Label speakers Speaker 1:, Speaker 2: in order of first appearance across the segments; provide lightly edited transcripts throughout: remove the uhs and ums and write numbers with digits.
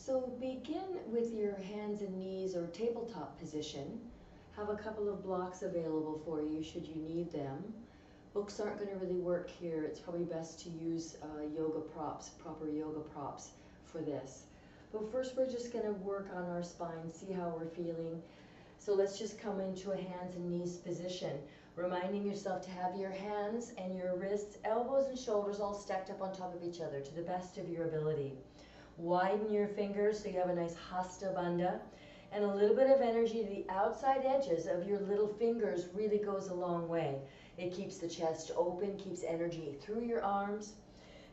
Speaker 1: So begin with your hands and knees or tabletop position. Have a couple of blocks available for you should you need them. Books aren't going to really work here. It's probably best to use yoga props, proper yoga props for this. But first we're just going to work on our spine, see how we're feeling. So let's just come into a hands and knees position, reminding yourself to have your hands and your wrists, elbows and shoulders all stacked up on top of each other to the best of your ability. Widen your fingers so you have a nice hasta bandha, and a little bit of energy to the outside edges of your little fingers really goes a long way. It keeps the chest open, keeps energy through your arms.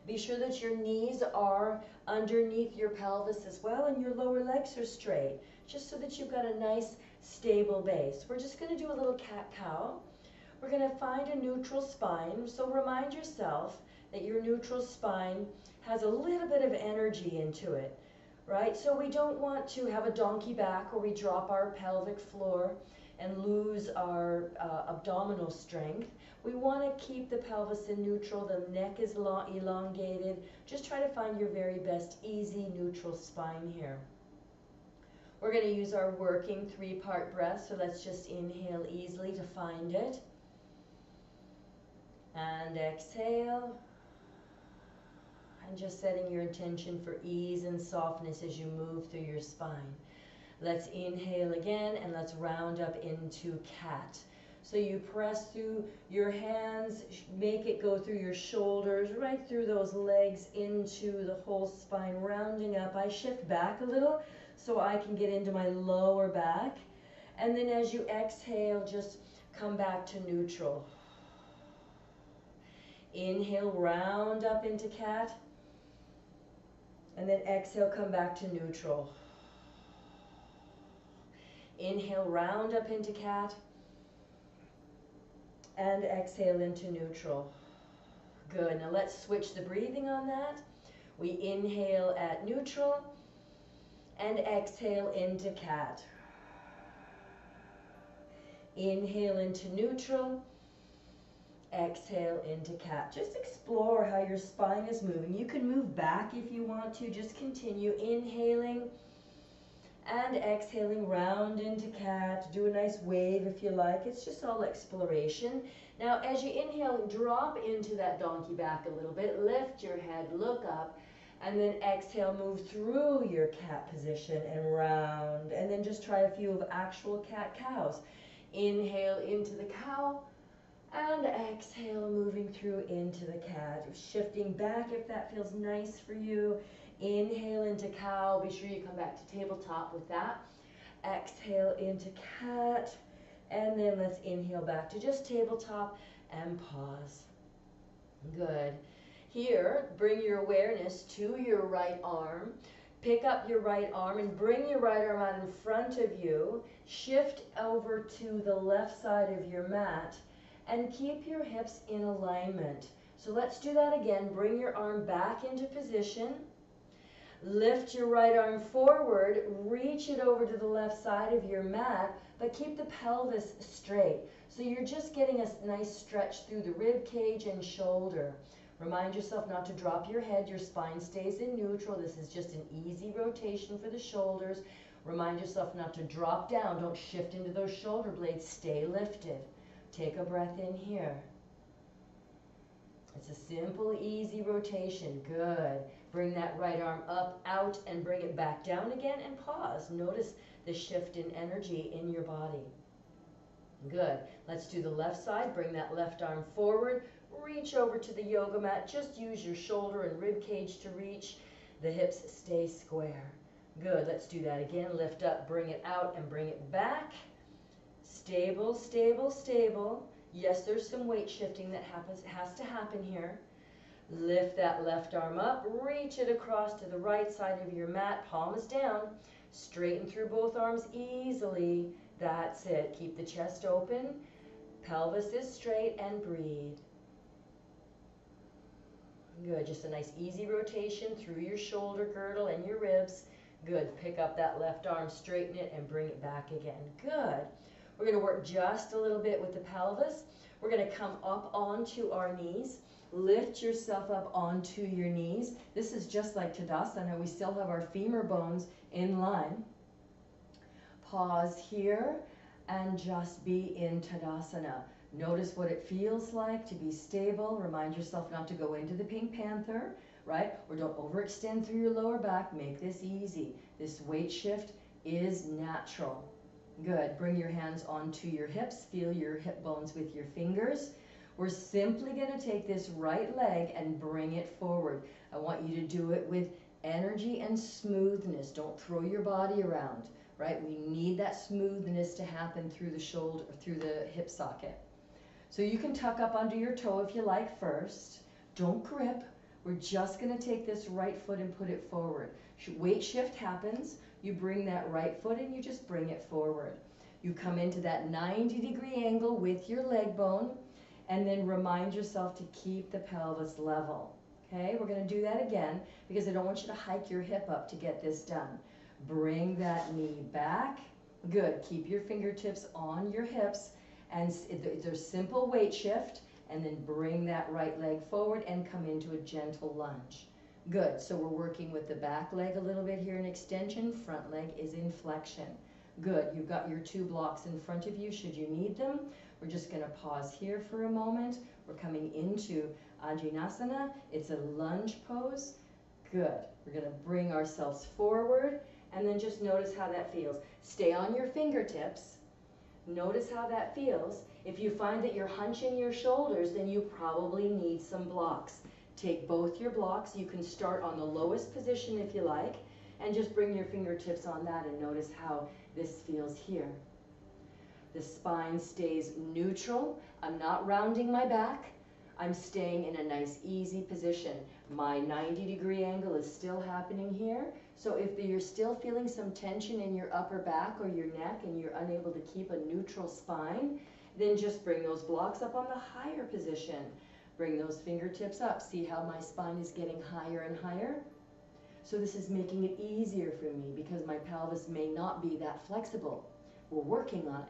Speaker 1: Be sure that your knees are underneath your pelvis as well and your lower legs are straight, just so that you've got a nice stable base. We're just going to do a little cat-cow. We're going to find a neutral spine, so remind yourself that your neutral spine has a little bit of energy into it, right? So we don't want to have a donkey back where we drop our pelvic floor and lose our abdominal strength. We want to keep the pelvis in neutral, the neck is elongated. Just try to find your very best easy neutral spine here. We're going to use our working 3-part breath, so let's just inhale easily to find it. And exhale. And just setting your intention for ease and softness as you move through your spine. Let's inhale again and let's round up into cat. So you press through your hands, make it go through your shoulders, right through those legs into the whole spine, rounding up. I shift back a little so I can get into my lower back. And then as you exhale, just come back to neutral. Inhale, round up into cat. And then exhale, come back to neutral. Inhale, round up into cat. And exhale into neutral. Good. Now let's switch the breathing on that. We inhale at neutral and exhale into cat. Inhale into neutral. Exhale into cat. Just explore how your spine is moving. You can move back if you want to. Just continue inhaling and exhaling round into cat. Do a nice wave if you like. It's just all exploration. Now as you inhale, drop into that donkey back a little bit. Lift your head, look up, and then exhale, move through your cat position and round. And then just try a few of actual cat-cows. Inhale into the cow. And exhale, moving through into the cat. Shifting back if that feels nice for you. Inhale into cow. Be sure you come back to tabletop with that. Exhale into cat. And then let's inhale back to just tabletop and pause. Good. Here, bring your awareness to your right arm. Pick up your right arm and bring your right arm out in front of you. Shift over to the left side of your mat. And keep your hips in alignment. So let's do that again. Bring your arm back into position. Lift your right arm forward. Reach it over to the left side of your mat, but keep the pelvis straight. So you're just getting a nice stretch through the rib cage and shoulder. Remind yourself not to drop your head. Your spine stays in neutral. This is just an easy rotation for the shoulders. Remind yourself not to drop down. Don't shift into those shoulder blades. Stay lifted. Take a breath in here. It's a simple, easy rotation. Good. Bring that right arm up, out, and bring it back down again and pause. Notice the shift in energy in your body. Good. Let's do the left side. Bring that left arm forward. Reach over to the yoga mat. Just use your shoulder and rib cage to reach. The hips stay square. Good. Let's do that again. Lift up, bring it out, and bring it back. Stable, stable, stable. Yes, there's some weight shifting that has to happen here. Lift that left arm up, reach it across to the right side of your mat, palms down. Straighten through both arms easily. That's it. Keep the chest open, pelvis is straight, and breathe. Good, just a nice easy rotation through your shoulder girdle and your ribs. Good, pick up that left arm, straighten it, and bring it back again. Good. We're going to work just a little bit with the pelvis. We're going to come up onto our knees. Lift yourself up onto your knees. This is just like Tadasana. We still have our femur bones in line. Pause here and just be in Tadasana. Notice what it feels like to be stable. Remind yourself not to go into the Pink Panther, right? Or don't overextend through your lower back. Make this easy. This weight shift is natural. Good. Bring your hands onto your hips. Feel your hip bones with your fingers. We're simply going to take this right leg and bring it forward. I want you to do it with energy and smoothness. Don't throw your body around, right? We need that smoothness to happen through the shoulder, through the hip socket. So you can tuck up under your toe if you like first. Don't grip. We're just going to take this right foot and put it forward. Weight shift happens. You bring that right foot and you just bring it forward. You come into that 90-degree angle with your leg bone. And then remind yourself to keep the pelvis level. Okay, we're going to do that again because I don't want you to hike your hip up to get this done. Bring that knee back. Good. Keep your fingertips on your hips. And there's simple weight shift. And then bring that right leg forward and come into a gentle lunge. Good. So we're working with the back leg a little bit here in extension. Front leg is in flexion. Good. You've got your two blocks in front of you should you need them. We're just going to pause here for a moment. We're coming into Ajinasana. It's a lunge pose. Good. We're going to bring ourselves forward and then just notice how that feels. Stay on your fingertips. Notice how that feels. If you find that you're hunching your shoulders, then you probably need some blocks. Take both your blocks. You can start on the lowest position if you like and just bring your fingertips on that and notice how this feels here. The spine stays neutral. I'm not rounding my back. I'm staying in a nice, easy position. My 90-degree angle is still happening here. So if you're still feeling some tension in your upper back or your neck and you're unable to keep a neutral spine, then just bring those blocks up on the higher position. Bring those fingertips up. See how my spine is getting higher and higher? So this is making it easier for me because my pelvis may not be that flexible. We're working on it.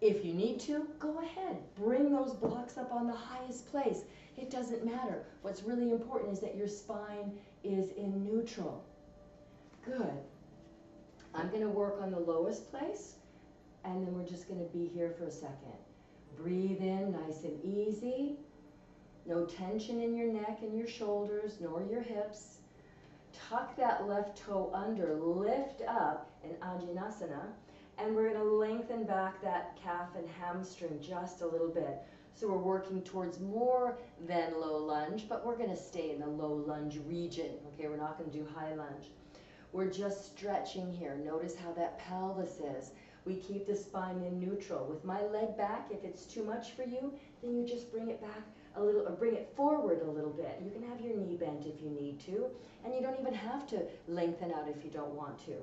Speaker 1: If you need to, go ahead. Bring those blocks up on the highest place. It doesn't matter. What's really important is that your spine is in neutral. Good. I'm going to work on the lowest place, and then we're just going to be here for a second. Breathe in nice and easy. No tension in your neck and your shoulders, nor your hips. Tuck that left toe under, lift up in Ajinasana. And we're going to lengthen back that calf and hamstring just a little bit. So we're working towards more than low lunge, but we're going to stay in the low lunge region. Okay, we're not going to do high lunge. We're just stretching here. Notice how that pelvis is. We keep the spine in neutral. With my leg back, if it's too much for you, then you just bring it back a little, or bring it forward a little bit. You can have your knee bent if you need to, and you don't even have to lengthen out if you don't want to.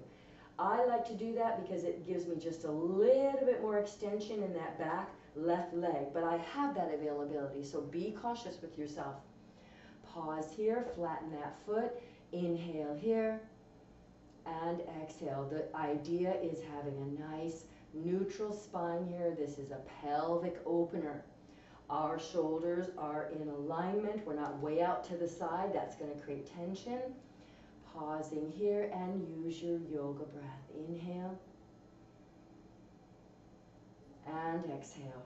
Speaker 1: I like to do that because it gives me just a little bit more extension in that back left leg, but I have that availability, so be cautious with yourself. Pause here, flatten that foot, inhale here, and exhale. The idea is having a nice neutral spine here. This is a pelvic opener. Our shoulders are in alignment. We're not way out to the side. That's going to create tension. Pausing here and use your yoga breath. Inhale and exhale.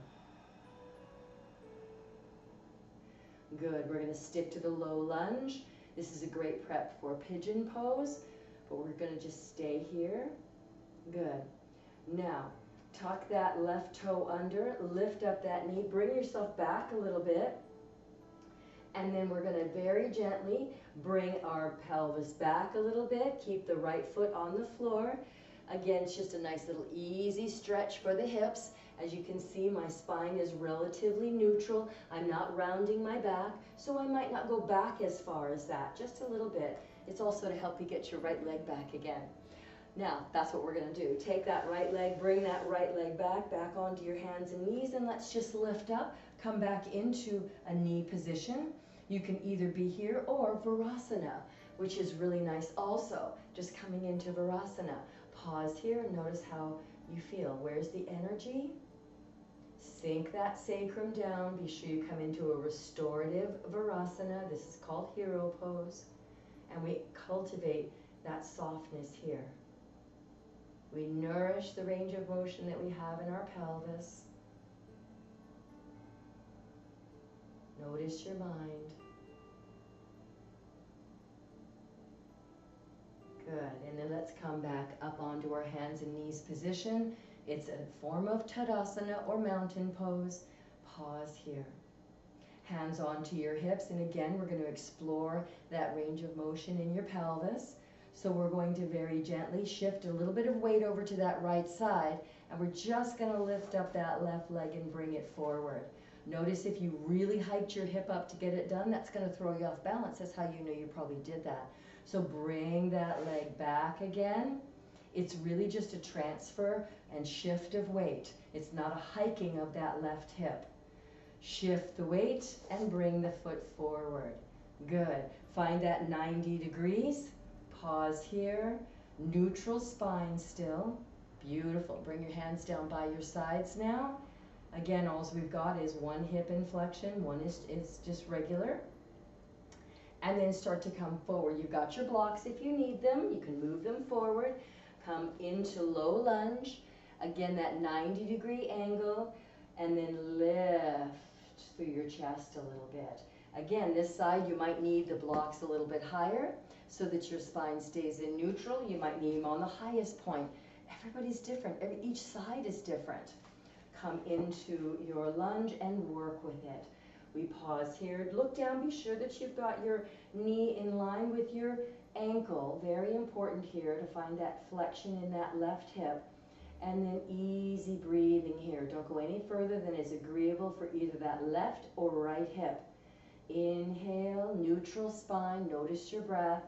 Speaker 1: Good. We're going to stick to the low lunge. This is a great prep for pigeon pose, but we're going to just stay here. Good. Now, tuck that left toe under, lift up that knee, bring yourself back a little bit. And then we're going to very gently bring our pelvis back a little bit. Keep the right foot on the floor. Again, it's just a nice little easy stretch for the hips. As you can see, my spine is relatively neutral. I'm not rounding my back, so I might not go back as far as that, just a little bit. It's also to help you get your right leg back again. Now, that's what we're going to do. Take that right leg, bring that right leg back onto your hands and knees, and let's just lift up. Come back into a knee position. You can either be here or Virasana, which is really nice also. Just coming into Virasana. Pause here and notice how you feel. Where's the energy? Sink that sacrum down. Be sure you come into a restorative Virasana. This is called hero pose. And we cultivate that softness here. We nourish the range of motion that we have in our pelvis. Notice your mind. Good. And then let's come back up onto our hands and knees position. It's a form of Tadasana or mountain pose. Pause here. Hands onto your hips. And again, we're going to explore that range of motion in your pelvis. So we're going to very gently shift a little bit of weight over to that right side. And we're just going to lift up that left leg and bring it forward. Notice if you really hiked your hip up to get it done, that's going to throw you off balance. That's how you know you probably did that. So bring that leg back again. It's really just a transfer and shift of weight. It's not a hiking of that left hip. Shift the weight and bring the foot forward. Good. Find that 90 degrees. Pause here. Neutral spine still. Beautiful. Bring your hands down by your sides now. Again, all we've got is one hip inflection, one is just regular. And then start to come forward. You've got your blocks if you need them. You can move them forward. Come into low lunge. Again, that 90-degree angle. And then lift through your chest a little bit. Again, this side you might need the blocks a little bit higher so that your spine stays in neutral. You might need them on the highest point. Everybody's different. Each side is different. Come into your lunge and work with it. We pause here. Look down. Be sure that you've got your knee in line with your ankle. Very important here to find that flexion in that left hip. And then easy breathing here. Don't go any further than is agreeable for either that left or right hip. Inhale, neutral spine. Notice your breath.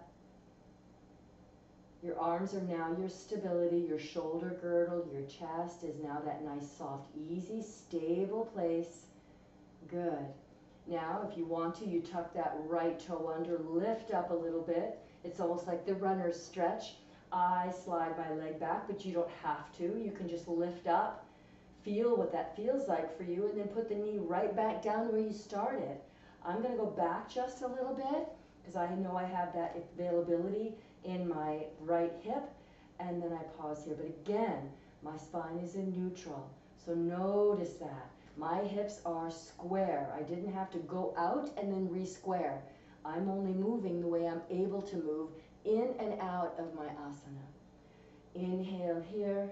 Speaker 1: Your arms are now your stability, your shoulder girdle, your chest is now that nice, soft, easy, stable place. Good. Now, if you want to, you tuck that right toe under, lift up a little bit. It's almost like the runner's stretch. I slide my leg back, but you don't have to. You can just lift up, feel what that feels like for you, and then put the knee right back down where you started. I'm going to go back just a little bit because I know I have that availability in my right hip, and then I pause here. But again, my spine is in neutral, so notice that. My hips are square. I didn't have to go out and then re-square. I'm only moving the way I'm able to move in and out of my asana. Inhale here,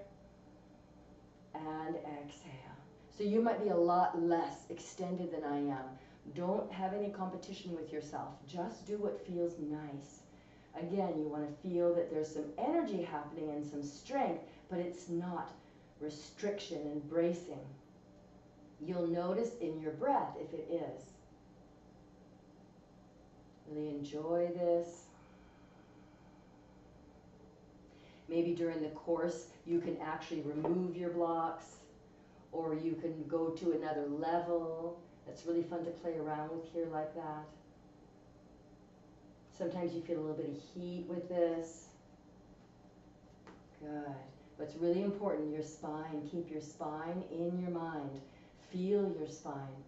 Speaker 1: and exhale. So you might be a lot less extended than I am. Don't have any competition with yourself. Just do what feels nice. Again, you want to feel that there's some energy happening and some strength, but it's not restriction and bracing. You'll notice in your breath if it is. Really enjoy this. Maybe during the course, you can actually remove your blocks, or you can go to another level. That's really fun to play around with here like that. Sometimes you feel a little bit of heat with this. Good. What's really important, your spine. Keep your spine in your mind. Feel your spine.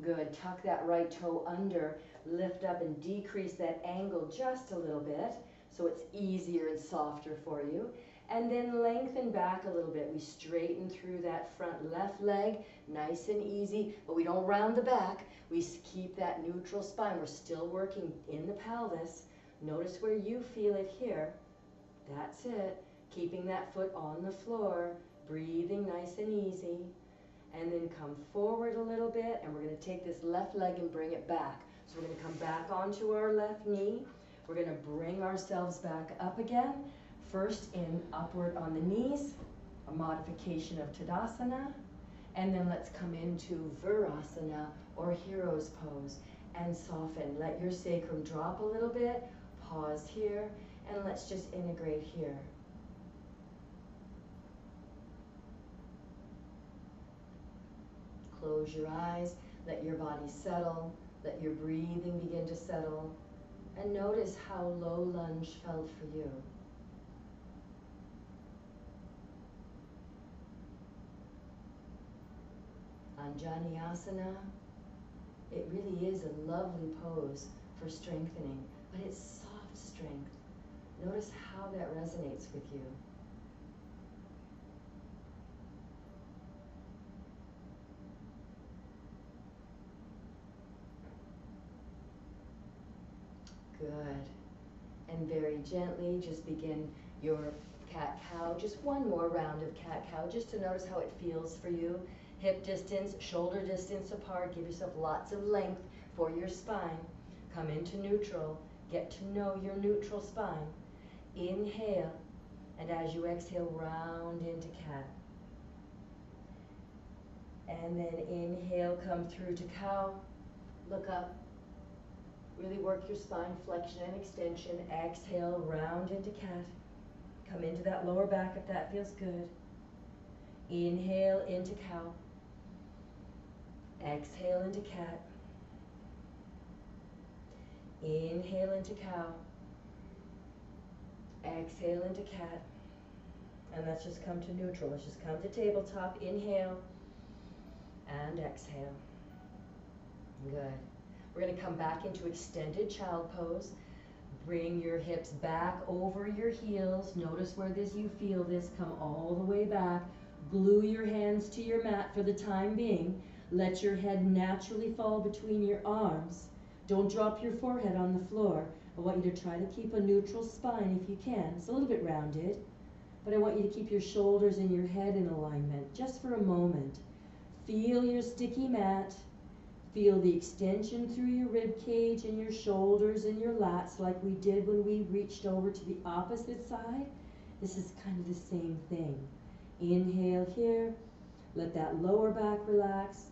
Speaker 1: Good. Tuck that right toe under. Lift up and decrease that angle just a little bit so it's easier and softer for you. And then lengthen back a little bit. We straighten through that front left leg, nice and easy, but we don't round the back. We keep that neutral spine. We're still working in the pelvis. Notice where you feel it here. That's it. Keeping that foot on the floor, breathing nice and easy. And then come forward a little bit, and we're going to take this left leg and bring it back. So we're going to come back onto our left knee. We're going to bring ourselves back up again. First in upward on the knees, a modification of Tadasana. And then let's come into Virasana or Hero's Pose and soften. Let your sacrum drop a little bit. Pause here, and let's just integrate here. Close your eyes, let your body settle, let your breathing begin to settle, and notice how low lunge felt for you. Asana. It really is a lovely pose for strengthening, but it's soft strength. Notice how that resonates with you. Good. And very gently just begin your cat-cow. Just one more round of cat-cow just to notice how it feels for you. Hip distance, shoulder distance apart. Give yourself lots of length for your spine. Come into neutral. Get to know your neutral spine. Inhale, and as you exhale, round into cat. And then inhale, come through to cow. Look up. Really work your spine, flexion and extension. Exhale, round into cat. Come into that lower back if that feels good. Inhale into cow. Exhale into cat. Inhale into cow. Exhale into cat. And let's just come to neutral. Let's just come to tabletop. Inhale and exhale. Good. We're going to come back into extended child pose. Bring your hips back over your heels. Notice where you feel this. Come all the way back. Glue your hands to your mat for the time being. Let your head naturally fall between your arms. Don't drop your forehead on the floor. I want you to try to keep a neutral spine if you can. It's a little bit rounded, but I want you to keep your shoulders and your head in alignment just for a moment. Feel your sticky mat. Feel the extension through your rib cage and your shoulders and your lats like we did when we reached over to the opposite side. This is kind of the same thing. Inhale here. Let that lower back relax.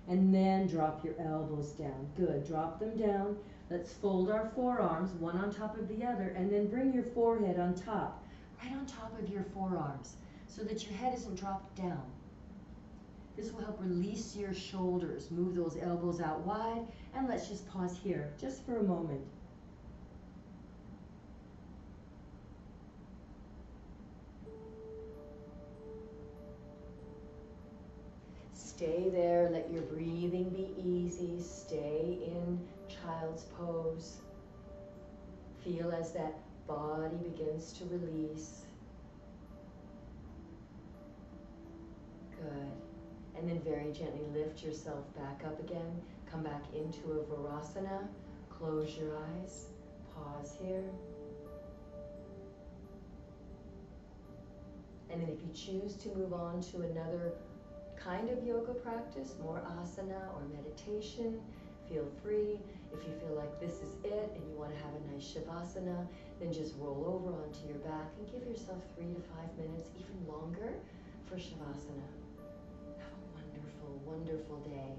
Speaker 1: And then drop your elbows down. Good. Drop them down. Let's fold our forearms, one on top of the other, and then bring your forehead on top, right on top of your forearms, so that your head isn't dropped down. This will help release your shoulders. Move those elbows out wide, and let's just pause here, just for a moment. Stay there, let your breathing be easy. Stay in child's pose. Feel as that body begins to release. Good. And then very gently lift yourself back up again. Come back into a Virasana. Close your eyes. Pause here. And then if you choose to move on to another kind of yoga practice, more asana or meditation, feel free. If you feel like this is it and you want to have a nice shavasana, then just roll over onto your back and give yourself 3 to 5 minutes, even longer, for shavasana. Have a wonderful, wonderful day.